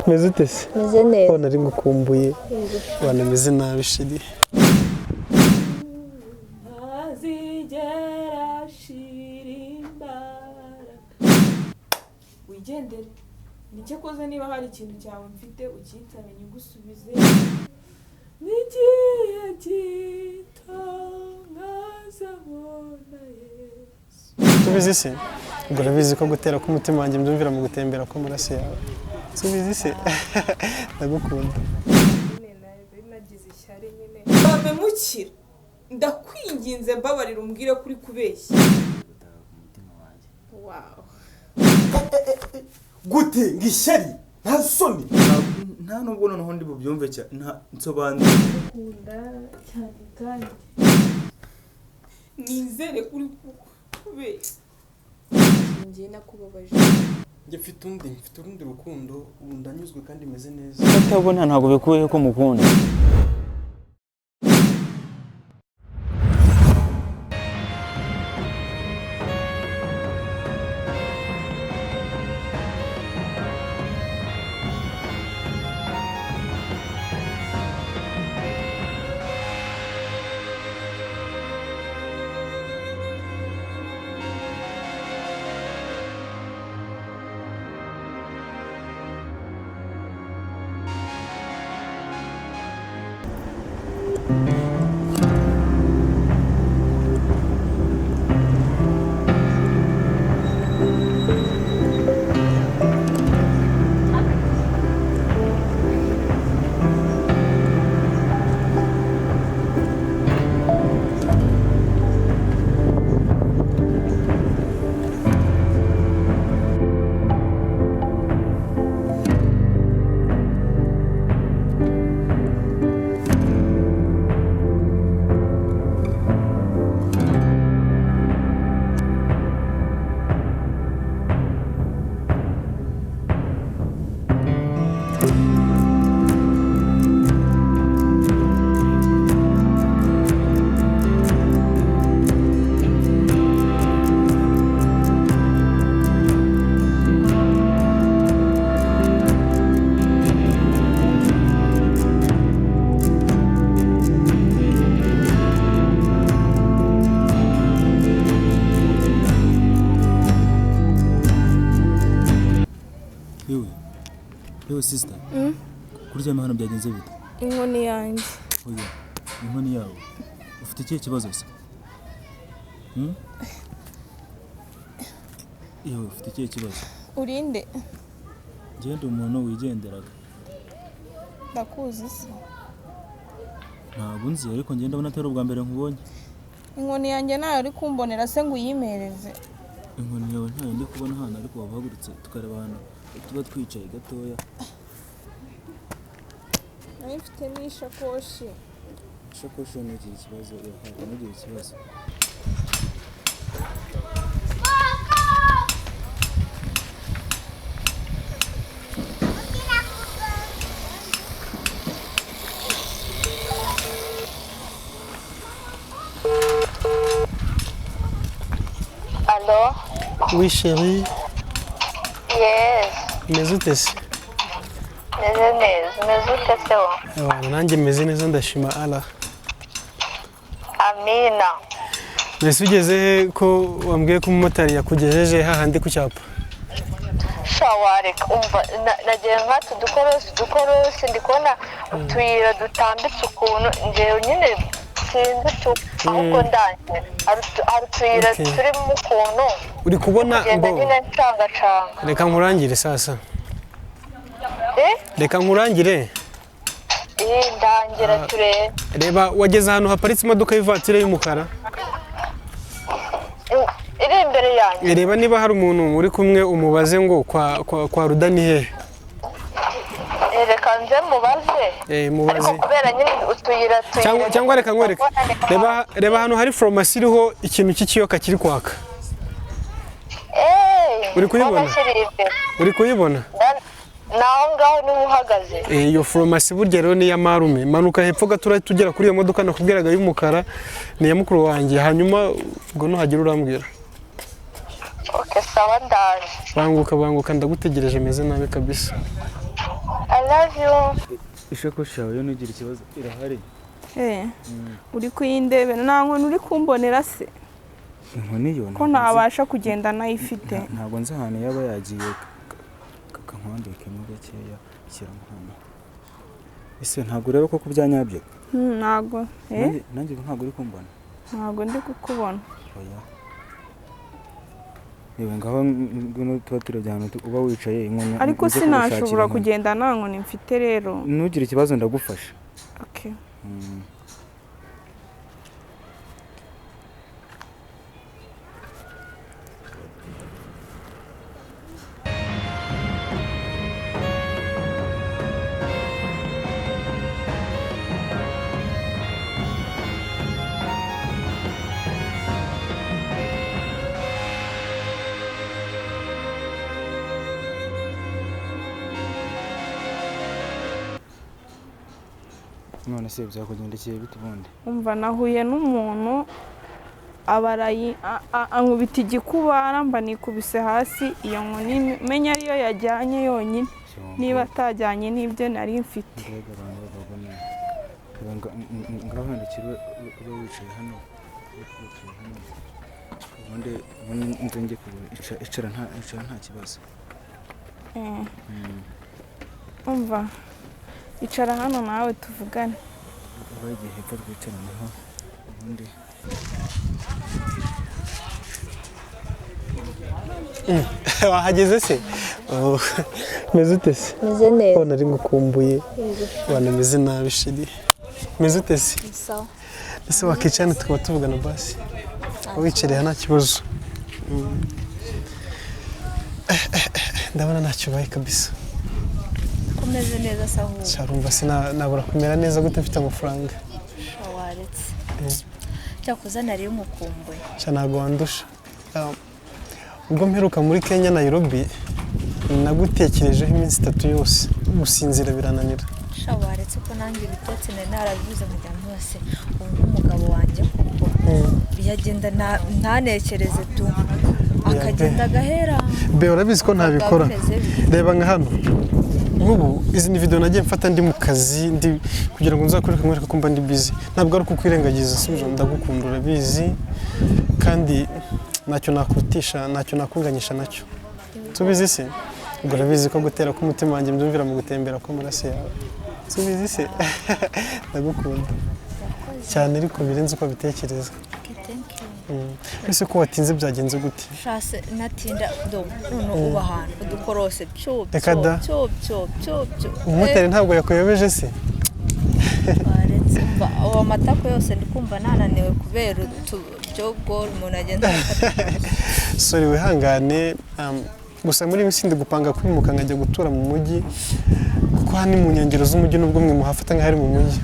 meze ute se? Meze neza. Ko nari ngukumbuye. Wana meze nabi shiri. Azigera shirimba. Wigendere. Nicyo koze niba hari ikintu cyawe mfite ukitsabe nyigusubize. Nigiye gitangaza Yesu. Tubizi se? Ubwo urabizi ko gutera k'umutima wanjye mbyumvira mu gutembera ko maraso yawe. Tubizi se? Ndagukunda. Nagize ishyari nyine. Bamemukira. Ndakwinginze mbabarira umbwire kuri kubeshya. Wow. Gute ngishyari nta soni nta nubwo noneho ndi bubyumve cyane nta nsobanura Kunda cyane kandi nizere kuri kubeshya. Ngiye nakubabaje. Njye mfite urundi rukundo ubu ndanyuzwe kandi meze neza. Atabona ntago bikuye ko mukunda. Yo sister. Kurya hano byagenze bite? Inkoni yanjye. Oya, inkoni yawe. Ufite ikihe kibazo se? Yo, ufite ikihe kibazo? Urinde. Ngende umuntu wigenderaga. Ndakuzi se. Ntabwo nzi ariko ngenda ndabona atari ubwa mbere nkubonye. Inkoni yanjye nayo ari kumbonera se ngo uyimereze. Inkoni yawe ntayo ndi kubona hano ariko wavugurutse tukareba hano. Tuba twicaye gatoya. Nari mfite n'ishakoshi. Ishakoshi ntigira ikibazo, ntigira ikibazo. Allo? Oui chérie. Yes. Meze ute se? Meze neza. Meze ute se wo? Nanjye meze neza ndashima Allah. Amina. Mbese ugeze ko wambwiye ko umumotari yakugejeje hahandi ku cyapa? Shawareka umva nagiye nkatu dukorosi ndikubona utuyira dutambitse ukuntu njyewe nyine sinzi ahubwo ndanje hari utuyira turimo ukuntu uri kubona ngo nyine ncangacanga. Reka nkurangire sasa. Reka nkurangire. Ndangira turebe. Reba wageze ahantu haparitse imodoka y'ivatire y'umukara. Iri imbere yanjye. Reba niba hari umuntu uri kumwe umubaze ngo kwa Rudani he. Reka nze mubaze. Mubaze. Ariko kubera nyine utuyira cyangwa reka nkwereke. Reba hano hari farumasi iriho ikintu cy'ikiyoka kiri kwaka. Uri kuyibona? Uri kuyibona? Naho ngaho niho uhagaze. Iyo farumasi burya rero ni ya marume. Manuka hepfo gatura tugera kuri iyo modoka nakubwiraga y'umukara ni ya mukuru wanjye. Hanyuma ubwo nuhagira urambwira. Okay, sawa ndaje. Banguka ndagutegereje meze nabi kabisa. love you. ishakoshi yawe yo ntugire ikibazo irahari. uri kuyindebera nta nkoni uri kumbonera se inkoni yo ko ntabasha kugenda nayifite ntabwo nzi ahantu yaba yagiye kankondeke mu gakeya shyira mu hano ese ntabwo ureba ko kubyanyabye ntabwo nanjye ntabwo uri kumbona ntabwo ndi kukubona oya yewe ngaho ngwino tuba turajya ahantu uba wicaye inkoni ariko sinashobora kugenda nta nkoni mfite rero ntugire ikibazo ndagufasha. okay none se byakugendekeye bite ubundi? umva nahuye n'umuntu abarayi ankubita igikuba mba nikubise hasi iyo nkoni menya ariyo yajyanye yonyine niba atajyanye n'ibyo nari mfite. ngaho handikira uba wicaye hano ubundi nzenge icara nta kibazo. umva icara hano nawe tuvugane. bagiye hepfo twicaranaho ubundi wahageze se meze ute se? Meze neza. Nari ngukumbuye wana meze nabi shiri meze ute se? Sawa. Ese wakicana tukaba tuvugana basi wicereye nta kibazo. Ndabona ntacyo baye kabisa. Kumeze neza sahu. Cyarumva sinabura kumera neza gute mfite amafaranga. Shawaretse. Cyakoze nari umukumbuye. Cyanago wandusha. Ubwo mperuka muri Kenya Nairobi nagutekerejeho iminsi 3 yose gusinzira birananira. Shawaretse ko nanjye bitetse narabivuze mu gihe hose ubu umugabo wanjye kuko yagenda ntanekereze tu akagenda gahera. Be urabizi ko ntabikora. Reba nka hano. Nk'ubu izi ni video nagiye mfata ndi mu kazi ndi kugira ngo nzakore kumwereka ko mba ndi busy. Ntabwo ari kukwirengagiza sibyo ndagukunda urabizi kandi ntacyo nakutisha ntacyo nakunganyisha nacyo. Tubizi se? Ubwo urabizi ko gutera ku mutima wanjye mbyumvira mu gutembera ko maraso yawe. Tubizi se? Ndagukunda. Cyane ariko birenze uko bitekereza. Ese ko watinze byagenze gute? Shase natinda none uba ahantu udukorose cyo umuteri ntabwo yakuyobeje se? Baretse mba abo matako yose ndikumva nananiwe kubera byo gol umuntu agenda. Sorry wihangane gusa muri minsi ndi gupanga kwimuka nkajya gutura mu mujyi kuko hani mu nyangero z'umujyi nubwo mwe muhafata nk'ahari mu mujyi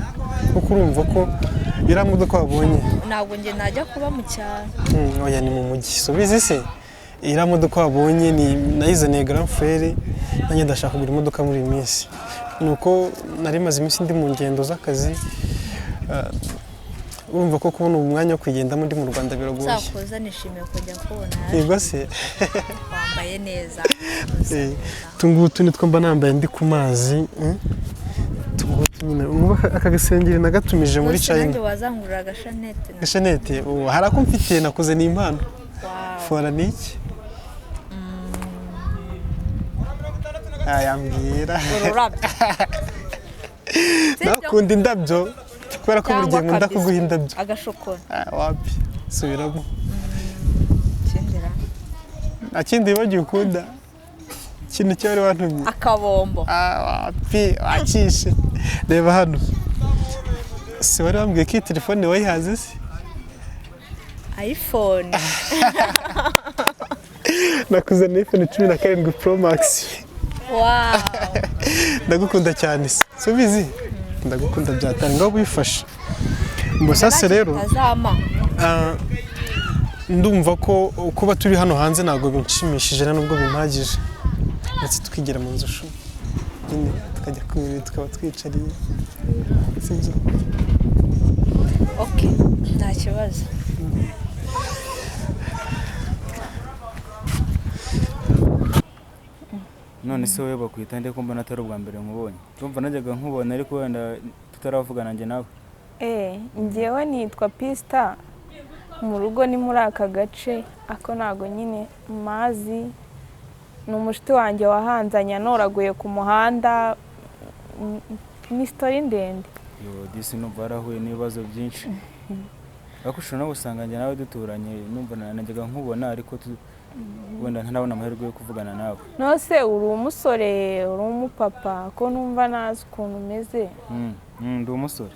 kuko urumva ko iramudoka wabonye ntabwo nge najya kuba mu cyaro. Oya ni mu mujyi so bizi se iramudoka wabonye ni nayizaniye grand frère nanjye ndashaka kugura imodoka muri iyi minsi nuko nari maze iminsi ndi mu ngendo z'akazi urumva ko kubona umwanya wo kwigendamo ndi mu Rwanda biragoye. Sakoza nishimiye kujya kubona. Yego se wambaye neza. Tungutu nitwo mba nambaye ndi ku mazi. Aka gasengeri nagatumije muri China. Nanjye wazangurira agashanete. Gashanete hari ako mfite nakoze ni impano. Wow. Fora niki? Ayambwira. Ururabyo. Nakunda indabyo kubera ko burya nkunda kuguha indabyo. Agashokora. Wapi? Subiramo. Kindira. Akindi bagiye ukunda. Kintu cyari wantumye. Akabombo. Wapi wakishe. Reba hano. Si wari wambwiye ko telefone wayihaze se? iPhone. Nakuzaniye iPhone 17 Pro Max. Wow. Ndagukunda cyane se. Subizi? Ndagukunda byatari ngo bifashe. Mbosase rero. Ndumva ko kuba turi hano hanze ntago binshimishije nubwo bimpagije. Ndetse tukigera mu nzu shu. Tukajya kubiri tukaba twicariye. Sinzi. Okay, nta kibazo. none se wowe bakwita nde ko mbona atari ubwa mbere nkubonye ndumva najyaga nkubona ariko wenda tutaravugana njye nawe njyewe nitwa Pista mu rugo ni muri aka gace ako ntago nyine mazi ni umushiti wanjye wahanzanye anoraguye ku muhanda ni story ndende disi numva yarahuye n'ibibazo byinshi ariko ushobora no gusanga njye nawe duturanye numva najyaga nkubona ariko wenda ntarabona amahirwe yo kuvugana nawe nose uri umusore uri umupapa ko numva nazi ukuntu umeze ndi umusore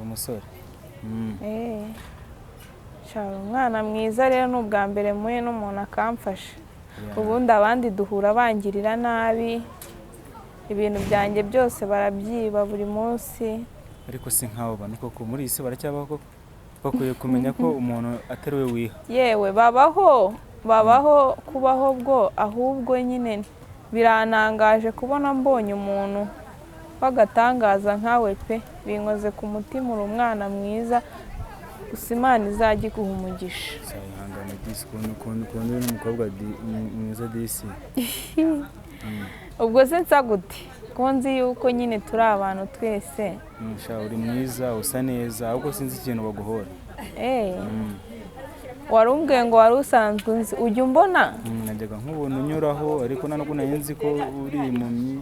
umusore shara umwana mwiza rero ni ubwa mbere muye n'umuntu akamfasha ubundi abandi duhura bangirira nabi ibintu byanjye byose barabyiba buri munsi ariko si nk'abo bantu koko muri iyi si baracyabaho koko bakwiye kumenya ko umuntu atari we wiha yewe babaho kubaho bwo ahubwo nyine biranangaje kubona mbonye umuntu w'agatangaza nkawe pe binkoze ku mutima uri umwana mwiza gusa Imana izajya iguha umugisha ihangane disi ukuntu uri n'umukobwa mwiza disi ubwo se nsa gute ko nzi yuko nyine turi abantu twese uri mwiza usa neza ahubwo sinzi ikintu baguhora wari umbwiye ngo wari usanzwe unzi ujya umbona najyaga nkubona unyuraho ariko ntabwo nari nzi ko uri impumyi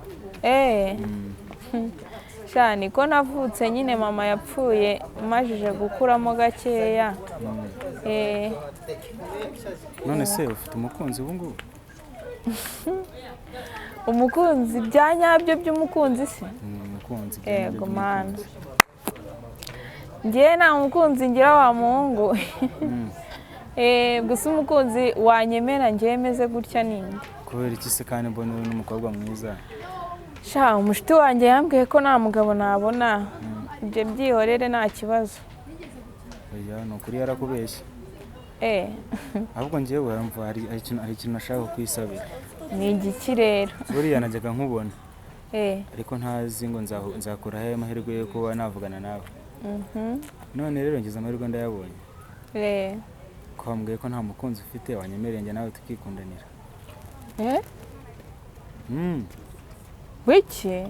shani ko navutse nyine mama yapfuye majije gukuramo gakeya none se ufite umukunzi ubu ngubu umukunzi bya nyabyo by'umukunzi se umukunzi yego mana njyewe nta mukunzi ngira wa muhungu gusa umukunzi wanyemera njyewe meze gutya ninde kubera iki se kandi mbona uri n'umukobwa mwiza sha umushiti wanjye yambwiye ko nta mugabo nabona ibyo byihorere nta kibazo ni ukuri yarakubeshye ahubwo njyewe wumva hari ikintu nashaka kwisabira ni igiki rero buriya najyaga nkubona ariko ntazi ngo nzakura he amahirwe yo kuba navugana nawe none rero ngeze amahirwe ndayabonye ko wambwiye ko nta mukunzi ufite wanyemereye njye nawe tukikundanira wiki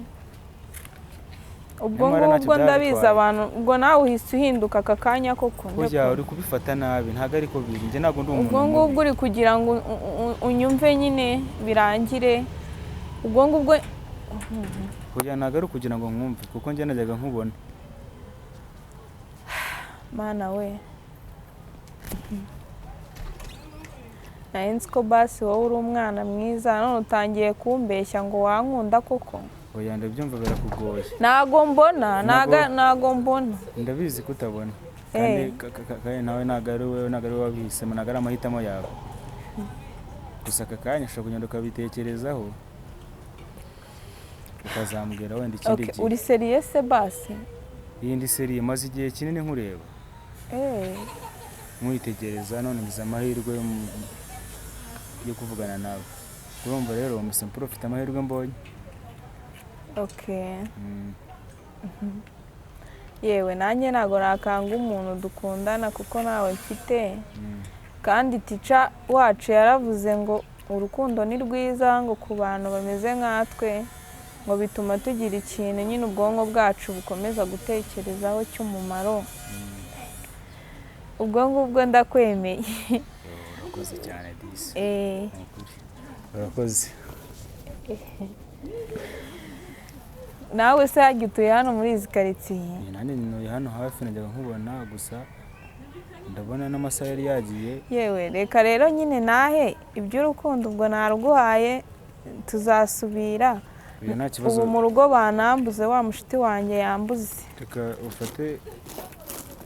ubwo ngubwo ndabizi abantu ubwo nawe uhise uhinduka aka kanya koko burya uri kubifata nabi ntabwo ariko biri njye ntabwo ndi umuntu ubwo ngubwo uri kugira ngo unyumve nyine birangire ubwo ngubwo burya ntabwo ari ukugira ngo nkumve kuko njye najyaga nkubona mana we nzi ko basi wowe uri umwana mwiza none utangiye kumbeshya ngo wankunda koko oya ndabyumva birakugoye ntago mbona ndabizi ko utabona kandi nawe ntabwo ari wowe wabihisemo ntabwo ari amahitamo yawe gusa aka kanya ushobora kugenda ukabitekerezaho ukazambwira wenda ikindi gihe uri seriye se basi iyi ndi seriye maze igihe kinini nkureba mwitegereza none ngize amahirwe yo kuvugana nawe urumva rero umusempuro ufite amahirwe mbonye yewe nanjye ntabwo nakanga umuntu dukundana kuko nawe mfite kandi tica wacu yaravuze ngo urukundo ni rwiza ngo ku bantu bameze nkatwe ngo bituma tugira ikintu nyine ubwonko bwacu bukomeza gutekerezaho cy'umumaro ubwo ngubwo ndakwemeye urakoze cyane disi urakoze nawe se hajya utuye hano muri izi karitsiye nanjye ntuye hano hafi najyaga nkubona gusa ndabona n'amasaha yari yagiye yewe reka rero nyine nahe iby'urukundo ubwo naruguhaye tuzasubira ubu mu rugo banambuze wa mushiti wanjye yambuze reka ufate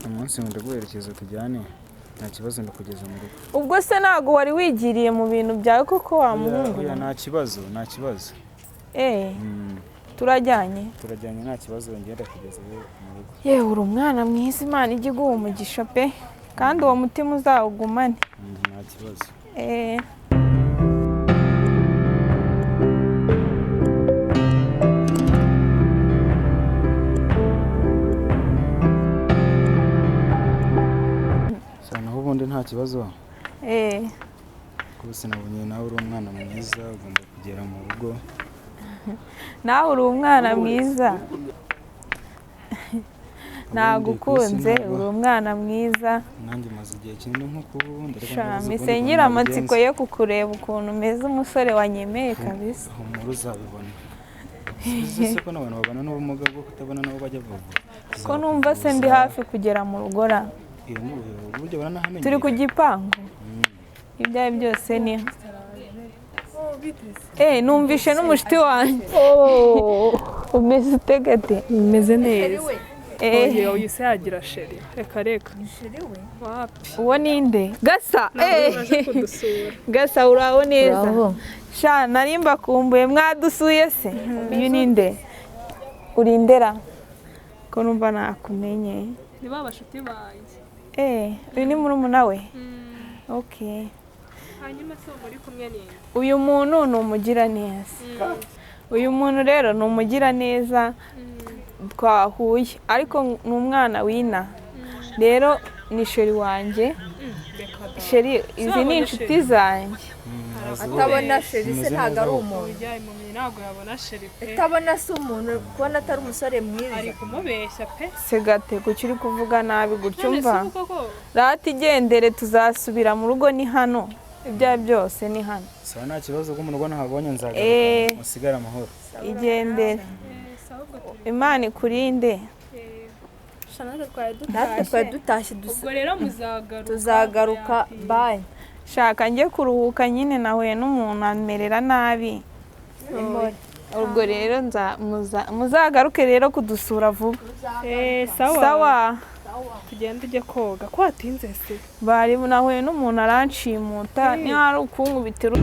umunsi ngo ndaguherekeza tujyane nta kibazo ndakugeza mu rugo ubwo se ntabwo wari wigiriye mu bintu byawe kuko wamuhungu nta kibazo turajyanye nta kibazo ngenda kugeza mu rugo yewe uri umwana mwiza Imana ijya iguha umugisha pe kandi uwo mutima uzawugumane nta kibazo naho ubundi nta kibazo rwose nabonye nawe uri umwana mwiza ugomba kugera mu rugo. Nawe uri umwana mwiza nagukunze, uri umwana mwiza. Nanjye maze igihe kinini nk'ukunda. Mise ngira amatsiko yo kukureba ukuntu umeze, umusore wanyemeye kabisa. Humura uzabibona. Ese ko n'abantu babana n'ubumuga bwo kutabona nabo bajya bavura. Ko numva se ndi hafi kugera mu rugo ra. Iyo ni uburyo baranahamenye. Turi ku gipangu. Ibyo ari byose ni numvishe n'umushiti wanjye. Umeze utegate. Umeze neza. Uyu se yagira sheri. Reka. Uwo ninde? Gasa. Gasa uraho neza. Sha nari mbakumbuye mwadusuye se. Uyu ninde? Urindera. Ko numva nakumenye. Ni ba bashuti banjye. Uyu ni murumuna we. Okay. Hanyuma se muri kumwe ninde? Uyu muntu ni umugiraneza. Uyu muntu rero ni umugiraneza twahuye, ariko ni umwana w'ina. Rero ni sheri wanjye. Sheri izi ni inshuti zanjye. Atabona sheri se ntabwo ari umuntu. Ntabwo yabona sheri pe. Atabona se umuntu kubona atari umusore mwiza. Ari kumubeshya pe. Segate kuki uri kuvuga nabi gutyo mva. Rati igendere tuzasubira mu rugo ni hano. Ibya byose ni hano. Sawa nta kibazo ko mu rugo nahabonye nzagaruka musigara amahoro. Igendere. Imana ikurinde. Natwe twari dutashye ubwo rero tuzagaruka bye. Shaka njye kuruhuka nyine nahuye n'umuntu amerera nabi. Ubwo rero muzagaruke rero kudusura vuba. Sawa. Tugenda ujye koga ko watinze se. Bari nahuye n'umuntu aranshimuta niyo hari ukunkubitira.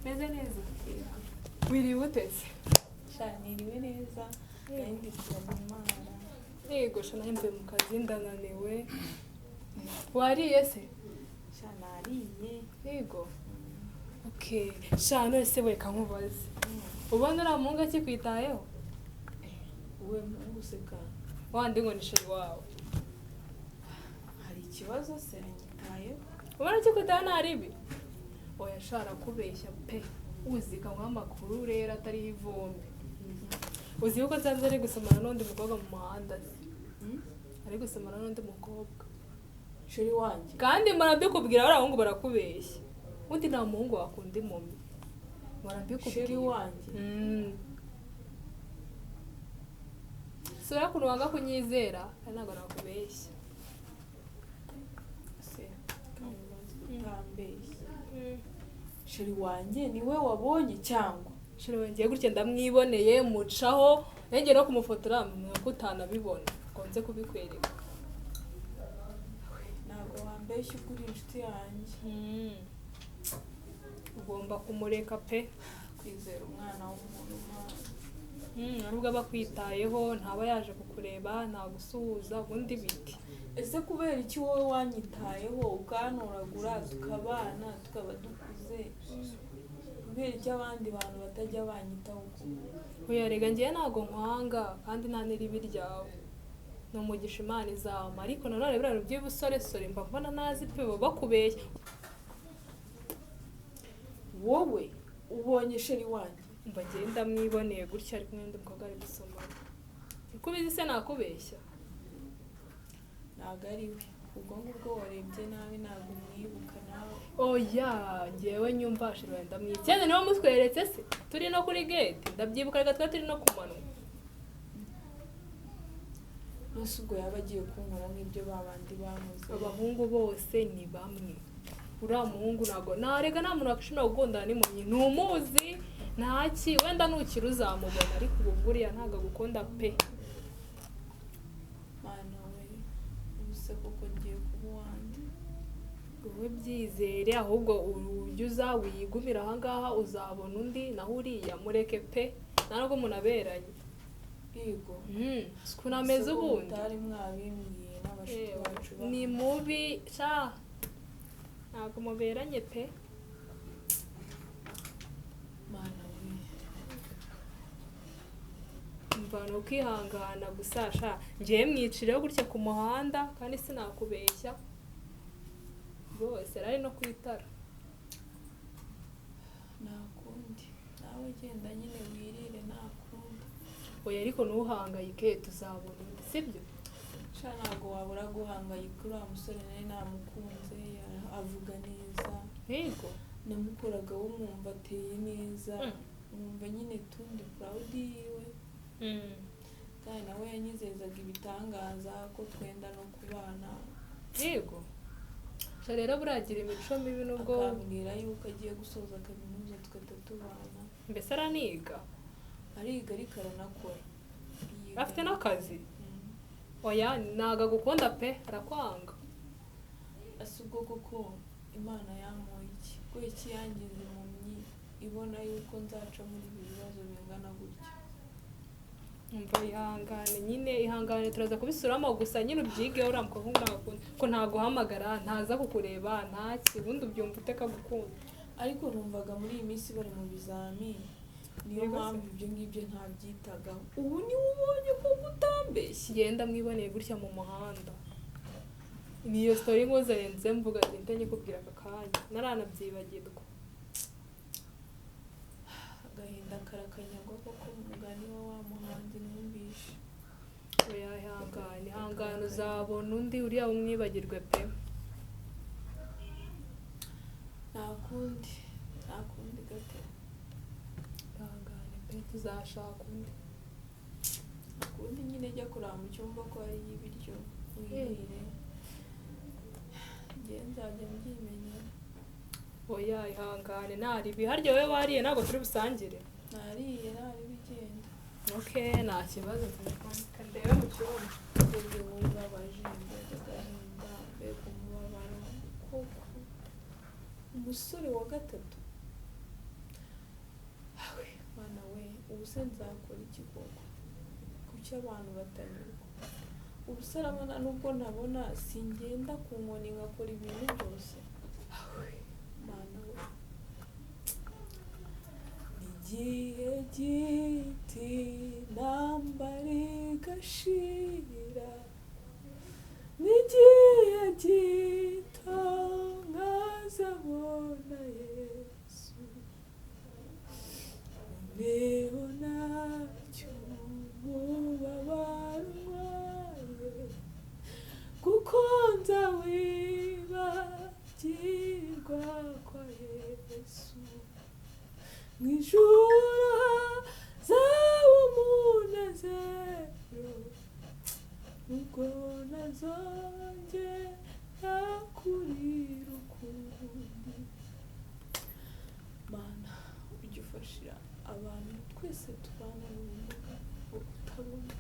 Meze neza. Wiriwe utese. Niriwe neza. Kandi kumara. Yego shana mbe mu kazi ndananiwe. Wariye se? Nariye. Yego. Okay. Shana ese we kankubaze. Ubona ura mungu akikwitayeho? Uwe mungu seka. Wandi ngo nisheri wawe. Hari ikibazo se ngitayeho? Ubona kikwitayeho ntaribi? Oya shara kubeshya pe. Uzika nk'amakuru rero atari ivumbi. Uzi yuko nsanze ari gusomana n'undi mukobwa mu muhanda. Ari gusomana n'undi mukobwa. Sheri wanjye. Kandi marabikubwira barahungu barakubeshya. Undi nta muhungu wakunda impumyi. Marabikubwira. Sheri wanjye. Sura kuntu wanga kunyizera, ntabwo nakubeshya. Se. Tambeshya. Sheri wanjye niwe wabonye cyangwa? Sheri wanjye gutya ndamwiboneye mucaho, nenge no kumufotora ko utanabibona. Konze kubikwereka. Ntabwo wambeshya kuri inshuti yanjye. Ugomba kumureka pe. Kwizera umwana w'umuntu nubwo aba kwitayeho ntaba yaje kukureba ntagusuhuza ubundi biti. Ese kubera iki wowe wanyitayeho ukantoragura tukabana tukaba dukuze, kubera iki abandi bantu batajya banyitaho? Oya rega ngiye ntago nkwanga kandi nta n'iribi ryawe, ni umugisha Imana izama, ariko nanone biriya by'ubusoresore mba mbona nazi pe bakubeshya. Wowe ubonye sheri wanjye? Mba ngenda mwiboneye gutya ari kumwe n'umukobwa ari gusomana. Uko ubizi se nakubeshya? Ntabwo ari we. Ubwo ngubwo warebye nabi ntabwo umwibuka nawe. Oya ngewe nyumva sheri wenda mwikende niba mutweretse se turi no kuri gate ndabyibuka reka twa turi no kumanwa. Nose ubwo yaba agiye kunkora nk'ibyo babandi bamuze. Abahungu bose ni bamwe. Uriya muhungu ntabwo narega nta muntu wakishimira gukundana n'impumyi, ntumuzi ntaki wenda nukira uzamubona, ariko ubu buriya ntabwo agukunda pe. Mana we ubuse koko ngiye kuba uwanjye. wowe byizere ahubwo ujya uza wiyigumira ahangaha uzabona undi naho uriya mureke pe nta nubwo munaberanye yego ukuntu ameze ubundi utari mwabimbwiye n'abashuti bacu ni mubi sha ntabwo muberanye pe mana we mva ni ukwihangana gusa sha ngiye mwicireho gutya ku muhanda kandi sinakubeshya rwose ari no ku itara nakundi nawe genda nyine wirire nakundi oya ariko ntuhangayike tuzabona undi sibyo sha ntabwo wabura guhangayika uriya musore nari namukunze avuga neza yego namukoraga wumva ateye neza mwumva nyine tundi proud yiwe kandi nawe yanyizezaga ibitangaza ko twenda no kubana yego sha rero buragira imico mibi nubwo akambwira yuko agiye gusoza kaminuza tugahita tubana mbese araniga ariga ariko aranakora afite n'akazi oya ntago agukunda pe arakwanga asa ubwo koko imana yamuha iki ko iki yangize impumyi ibona yuko nzaca muri ibi bibazo bingana gutya umva ihangane nyine ihangane turaza kubisuramo gusa nyine ubyigeho uriya mukobwa ntakunda ko ntaguhamagara ntaza kukureba ntaki ubundi ubyumva uteka gukunda ariko numvaga muri iyi minsi bari mu bizami niyo mpamvu ibyo ngibyo ntabyitagaho ubu niwe ubonye ko utambeshye genda mwiboneye gutya mu muhanda niyo story nkuzarenze mvuga ati nyikubwira aka kanya naranabyibagirwa agahinda karakanyagwa koko umugani wa muhanzi numvishe oya ihangane uzabona undi uriya umwibagirwe pe ntakundi gato ihangane pe tuzashaka undi ntakundi nyine jya kurara mu cyumba ko hari ibiryo wirire njye nzajya mbyimenya oya ihangane ntari ibiharyo wowe wariye ntabwo turi busangire nariye ntari bigenda okay nta kibazo ndebe mu cyumba ubwo wowe ubabaje mbega agahinda mbega umubabaro koko umusore wa gatatu mana we ubu se nzakora iki koko kuki abantu batanyurwa ubu se arabona nubwo ntabona singenda ku nkoni ngakora ibintu byose mana we igihe giti nambari gashira n'igihe gito nkazabona Yesu umbeho nacyo umubabaro ntwaye kuko nzawibagirwa kwa Yesu mu ijuru hazaba umunezero ubwo nazongera kurira ukundi mana ujya ufashira abantu twese tubana n'ubumuga bwo kutabona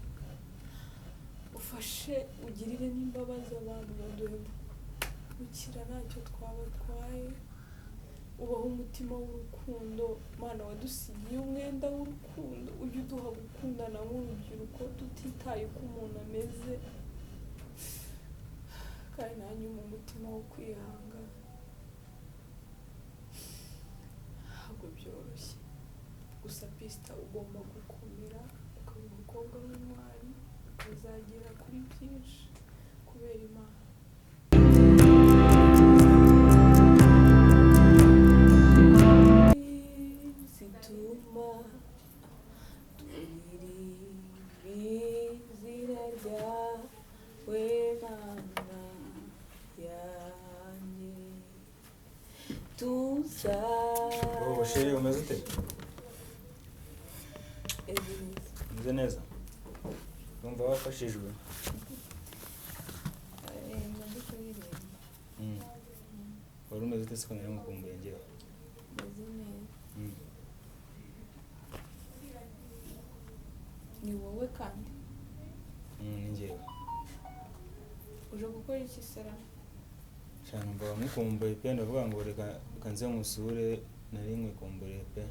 ufashe ugirire n'imbabazi abantu baduhe gukira ntacyo twabatwaye ubaho umutima w'urukundo mana wadusigiye umwenda w'urukundo ujye uduha gukundana nk'urubyiruko tutitaye uko umuntu ameze kandi nanjye mu mutima wo kwihangana ntabwo byoroshye gusa pisita ugomba gukomera ukaba umukobwa w'intwari uzagera kuri byinshi kubera Imana zituma turirimba izina ryawe Mana yanjye tuza sheri umeze ute umeze neza urumva wafashijwe wari umeze ute se ko nari mukumbuye ngewe ni wowe kandi ni ngewe uje gukora iki sera cyane mba mukumbuye pe ndavuga ngo reka kanze musure nari mwikumbuye pe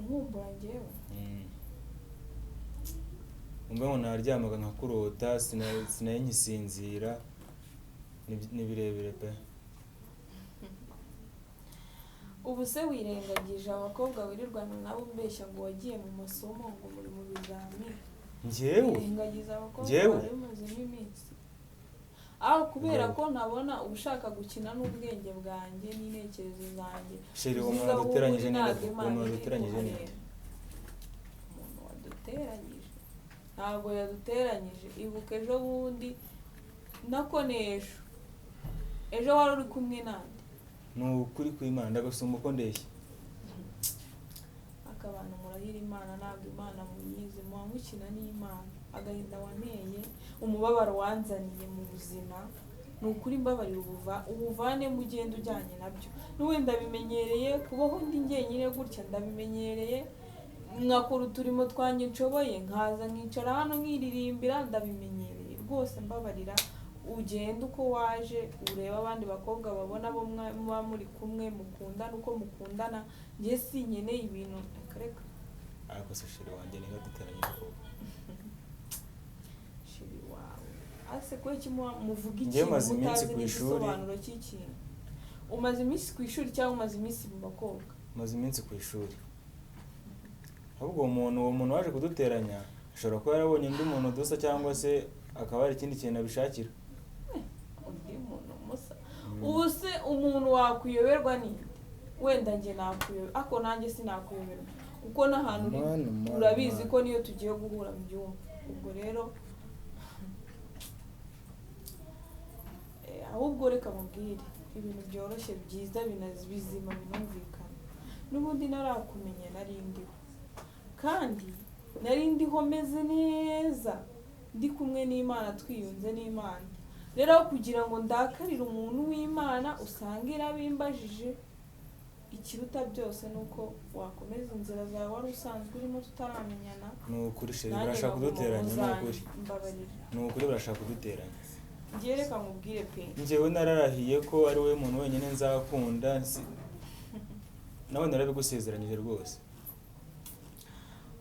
nkumbura njyewe umbe ngo naryamaga nkakurota sinaye nkisinzira ni birebire pe ubu se wirengagije abakobwa wirirwana nabo umbeshya ngo wagiye mu masomo ngo muri mu bizami njyewe wirengagiza abakobwa Njyewe? bari bamazemo iminsi aho kubera ko ntabona ushaka gukina n'ubwenge bwanjye n'intekerezo zanjye sheri uwo muntu waduteranyije ninde umuntu waduteranyije ntabwo yaduteranyije ibuka ejo bundi nako n'ejo ejo wari uri kumwe nande ni ukuri kw'Imana ndagasumba uko ndeshya akabantu murahira Imana ntabwo Imana muyizi muba mukina n'Imana agahinda wanteye umubabaro wanzaniye mu buzima ni ukuri mbabarira ubuvane mu ugenda ujyanye nabyo n'ubundi ndabimenyereye kubaho ndi njyenyine gutya ndabimenyereye nkakora uturimo twanjye nshoboye nkaza nkicara hano nkiririmbira ndabimenyereye rwose mbabarira ugenda uko waje ureba abandi bakobwa babona bo muba muri kumwe mukundana uko mukundana njye sinkeneye ibintu akareka ariko se sheri wanjye niba duteranyije ko sheri wawe ase ko iki muvuga njye ikintu maze iminsi mutazi ku ishuri n'igisobanuro cy'ikintu umaze iminsi ku ishuri cyangwa umaze iminsi mu bakobwa maze iminsi ku ishuri ahubwo uwo muntu waje kuduteranya ashobora kuba yarabonye undi muntu dusa cyangwa se akaba hari ikindi kintu abishakira undi muntu musa ubu se umuntu wakwiyoberwa ninde wenda njye nakwiyoberwa ako nanjye sinakuyoberwa kuko n'ahantu urabizi ko niyo tugiye guhura mu byumba ubwo rero ahubwo reka mubwire ibintu byoroshye byiza bizima binumvikana n'ubundi narakumenye narindiho kandi narindiho meze neza ndi kumwe n'Imana twiyunze n'Imana rero kugira ngo ndakarire umuntu w'Imana usange irabimbajije ikiruta byose nuko wakomeza inzira zawe wari usanzwe urimo tutaramenyana ni ukuri sheri barashaka kuduteranya ni ukuri barashaka kuduteranya njye reka mubwire pe njyewe nararahiye ko ari wowe muntu wenyine nzakunda nawe narabigusezeranyije rwose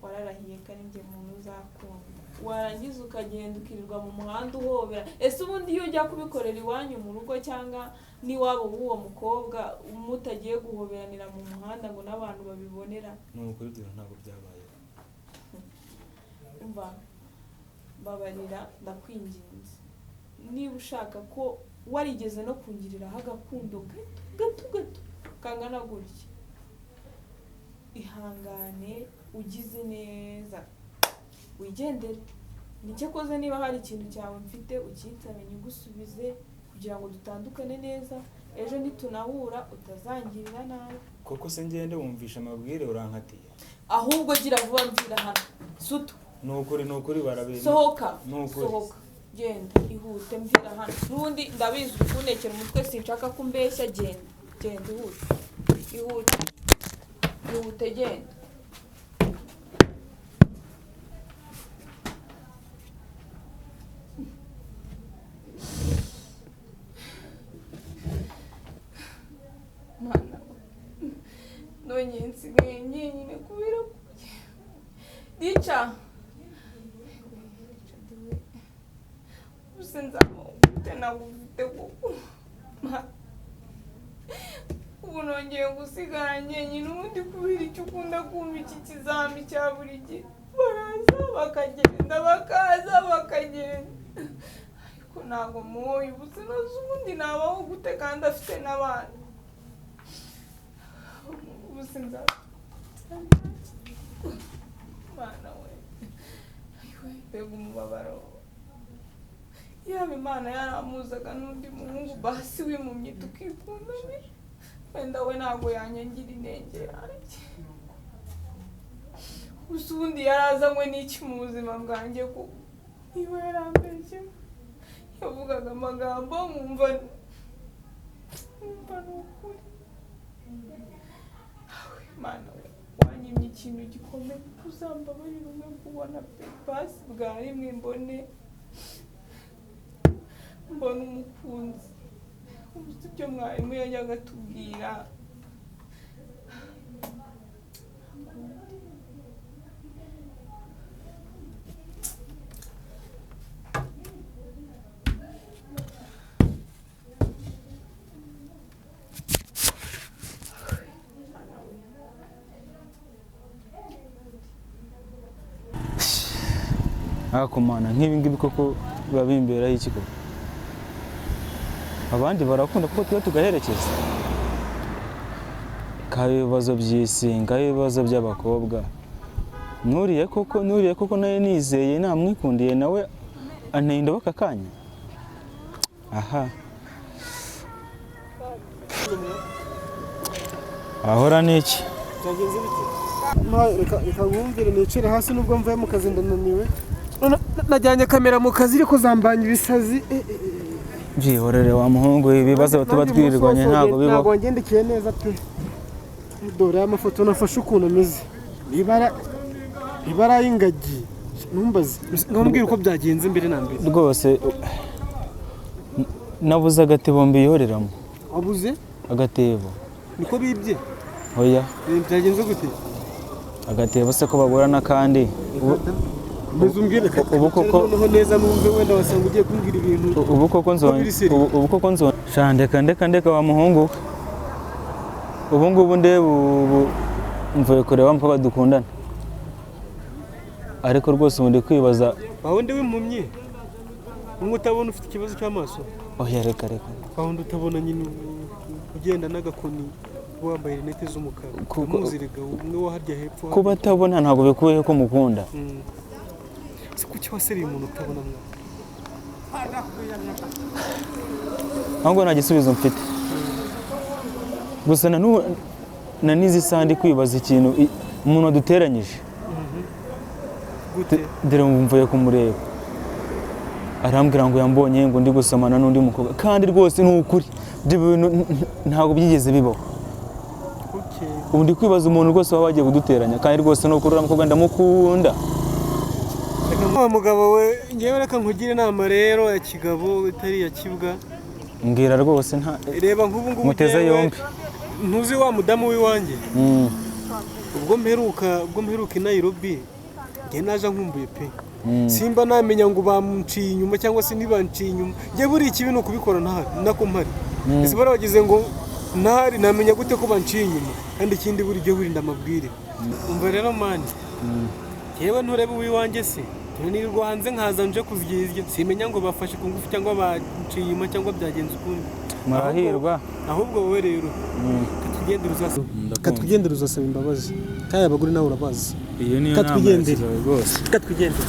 wararahiye ko ari njye muntu uzakunda warangiza ukagenda ukirirwa mu muhanda uhobera ese ubundi iyo ujya kubikorera iwanyu mu rugo cyangwa n'iwabo w'uwo mukobwa mutagiye guhoberanira mu muhanda ngo n'abantu babibonera ni ukuri ibyo ntabwo byabaye umva babarira ndakwinginze niba ushaka ko warigeze no kungiriraho agakundo gato kangana gutya ihangane ugize neza wigendere nicyo koze niba hari ikintu cyawe mfite ucyitabe nyigusubize kugira ngo dutandukane neza ejo nitunahura utazangirira nabi koko se ngende wumvisha amabwire urankatiye ahubwo gira vuba mvira hano suto ni ukuri barabera sohoka genda ihute mvira hano n'ubundi ndabizi ukunekera umutwe sinshaka ko umbeshya genda ihute genda nsigaye nyine kubera dica ubuse nzamufite nagufite kuko ubu nongeye gusigara nyine ubundi kubera icyo ukunda kumva iki kizami cya buri gihe baraza bakagenda bakaza bakagenda ariko ntabwo muhoye ubuse nazo ubundi nabaho gute kandi afite n'abandi ubuse Mana we mbega umubabaro yaba Imana yaramuzaga n'undi muhungu basi w'impumyi tukikundana wenda we ntabwo yanyangira intege yanjye gusa ubundi yarazanywe n'iki mu buzima bwanjye kuko niba yarambeshye yavugaga amagambo nkumva ni ukuri Mana we wanyimye ikintu gikomeye uzambabarira umwe kubona basi bwa rimwe mbone umukunzi ibyo mwarimu yajyaga atubwira. Akomana nk'ibi ngibi koko biba bimberaho iki koko? Abandi barakunda kuko tuba tugaherekeza. Kaba ibibazo by'isi, kaba ibibazo by'abakobwa. Nuriye koko nayo nizeye namwikundiye nawe anteye indobo aka kanya. Aha. Ahora n'iki? Byagenze bite? Reka wumvire nicare hasi nubwo mvuye mu kazi ndananiwe. Najyanye kamera mu kazi ariko zambanya ibisazi. Byihorere wa muhungu, ibibazo tuba twirirwanye ntabwo bibaho. Ntabwo ngendekeye neza pe. Dore amafoto nafashe ukuntu ameze. Ibara y'ingagi. Numbaze. Ngambwira uko byagenze mbere na mbere. Rwose nabuze agatebo mbiyoreramo. Wabuze? Agatebo. Niko bibye? Oya. Byagenze gute? Agatebo se ko bagura n'akandi. Umbwire ubu koko noneho neza numve wenda wasanga ugiye kumbwira ibintu. Ubu koko nzone. Ndeka wa muhungu. Ubu ngubu ndebe mvuye kureba mpaka dukundana. Ariko rwose ubundi kwibaza aho ndi w'impumyi. Utabona ufite ikibazo cy'amaso. Oya reka. Aho utabona nyine ugenda n'agakoni wambaye rinete z'umukara. Muzirega umwe wo harya hepfo. Kuba atabona ntabwo bikuye ko mukunda. Kuki waseriye umuntu utabona mwa? Ahubwo nta gisubizo mfite. Gusa na nizi sandi kwibaza ikintu umuntu waduteranyije. Gute? Dore mvuye kumureba. Arambwira ngo yambonye ngo ndi gusomana n'undi mukobwa kandi rwose ni ukuri. Ntabwo byigeze bibaho. Ubu ndi kwibaza umuntu rwose waba wagiye kuduteranya kandi rwose no kurura mukobwa ndamukunda. Wa mugabo we ngewe reka nkugire inama rero ya kigabo itari ya kibwa. Mbwira rwose nta reba nk'ubu ngubu muteze yombi. Ntuzi wa mudamu w'iwanjye? Ubwo mperuka i Nairobi nge naje nkumbuye pe. Simba namenya ngo bamuciye inyuma cyangwa se ntibanciye inyuma. Nge buri ikibi no kubikora nako mpari. Ese barabagize ngo ntari namenya gute ko banciye inyuma kandi ikindi buri gihe wirinda amabwire. Umva rero mani. Yewe nturebe uwiwanjye se. Nirirwa hanze nkaza nje kuzigizya. Simenya ngo bafashe ku ngufu cyangwa baciye inyuma cyangwa byagenze ukundi. Marahirwa. Ahubwo wowe rero katwigendera uzasaba imbabazi. Kandi abagore nawe urabazi. Iyo niyo nama rwose. Katwigendera.